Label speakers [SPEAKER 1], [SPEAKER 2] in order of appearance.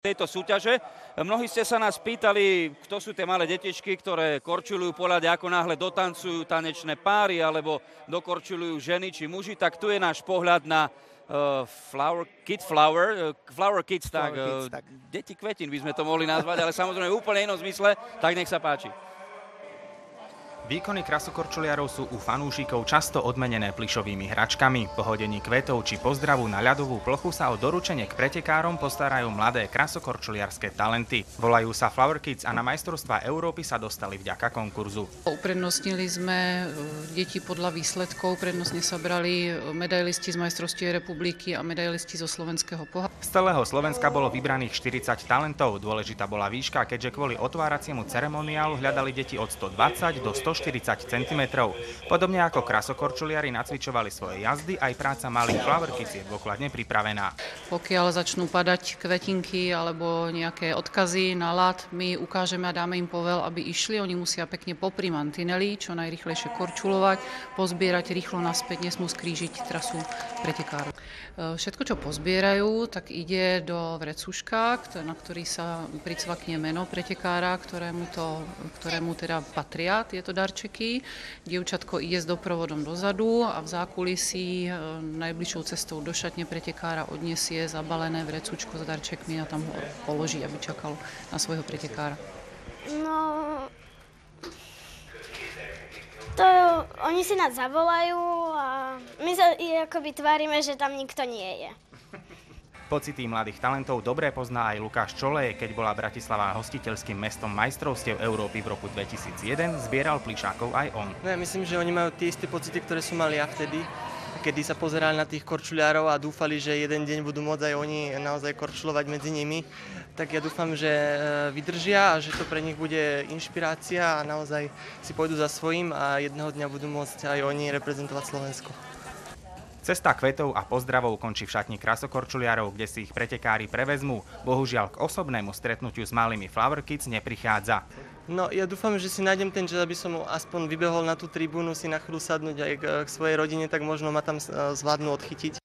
[SPEAKER 1] tejto súťaže. Mnohí ste sa nás pýtali, kto sú tie malé detičky, ktoré korčuľujú pohľade, ako náhle dotancujú tanečné páry alebo dokorčuľujú ženy či muži, tak tu je náš pohľad na Flower Kids, tak deti kvetín by sme to mohli nazvať, ale samozrejme v úplne inom zmysle, tak nech sa páči.
[SPEAKER 2] Výkony krasokorčuliarov sú u fanúšikov často odmenené plyšovými hračkami. Po hodení kvetov či pozdravu na ľadovú plochu sa o doručenie k pretekárom postarajú mladé krasokorčuliarské talenty. Volajú sa Flower Kids a na majstrovstvá Európy sa dostali vďaka konkurzu.
[SPEAKER 3] Uprednostnili sme deti podľa výsledkov, prednostne sa brali medailisti z majstrovstiev republiky a medailisti zo slovenského pohára.
[SPEAKER 2] Z celého Slovenska bolo vybraných 40 talentov. Dôležitá bola výška, keďže kvôli otváraciemu ceremoniálu hľadali deti od 120 do 140 cm. Podobne ako krasokorčuliari nacvičovali svoje jazdy, aj práca malých Flower Kids je dôkladne pripravená.
[SPEAKER 3] Pokiaľ začnú padať kvetinky alebo nejaké odkazy na ľad, my ukážeme a dáme im povel, aby išli. Oni musia pekne popri mantineli, čo najrýchlejšie korčulovať, pozbierať rýchlo naspäť, nesmú skrížiť trasu pretekárov. Všetko, čo pozbierajú, tak ide do vrecuška, na ktorý sa pricvakne meno pretekára, ktorému teda patria tieto darčeky. Dievčatko ide s doprovodom dozadu a v zákulisí najbližšou cestou do šatne pretekára odniesie zabalené vrecučko s darčekmi a tam ho položí, aby čakal na svojho pretekára.
[SPEAKER 4] No, to oni si nás zavolajú a my sa akoby tvárime, že tam nikto nie je.
[SPEAKER 2] Pocity mladých talentov dobre pozná aj Lukáš Čolej, keď bola Bratislava hostiteľským mestom majstrovstiev Európy v roku 2001, zbieral plyšákov aj on.
[SPEAKER 5] No ja myslím, že oni majú tie isté pocity, ktoré som mal ja vtedy, kedy sa pozerali na tých korčuliarov a dúfali, že jeden deň budú môcť aj oni naozaj korčulovať medzi nimi. Tak ja dúfam, že vydržia a že to pre nich bude inšpirácia a naozaj si pôjdu za svojím a jedného dňa budú môcť aj oni reprezentovať Slovensko.
[SPEAKER 2] Cesta kvetov a pozdravov končí v šatni krasokorčuliarov, kde si ich pretekári prevezmú. Bohužiaľ k osobnému stretnutiu s malými Flower Kids neprichádza.
[SPEAKER 5] No ja dúfam, že si nájdem ten čas, aby som aspoň vybehol na tú tribúnu, si na chvíľu sadnúť aj k svojej rodine, tak možno ma tam zvládnu odchytiť.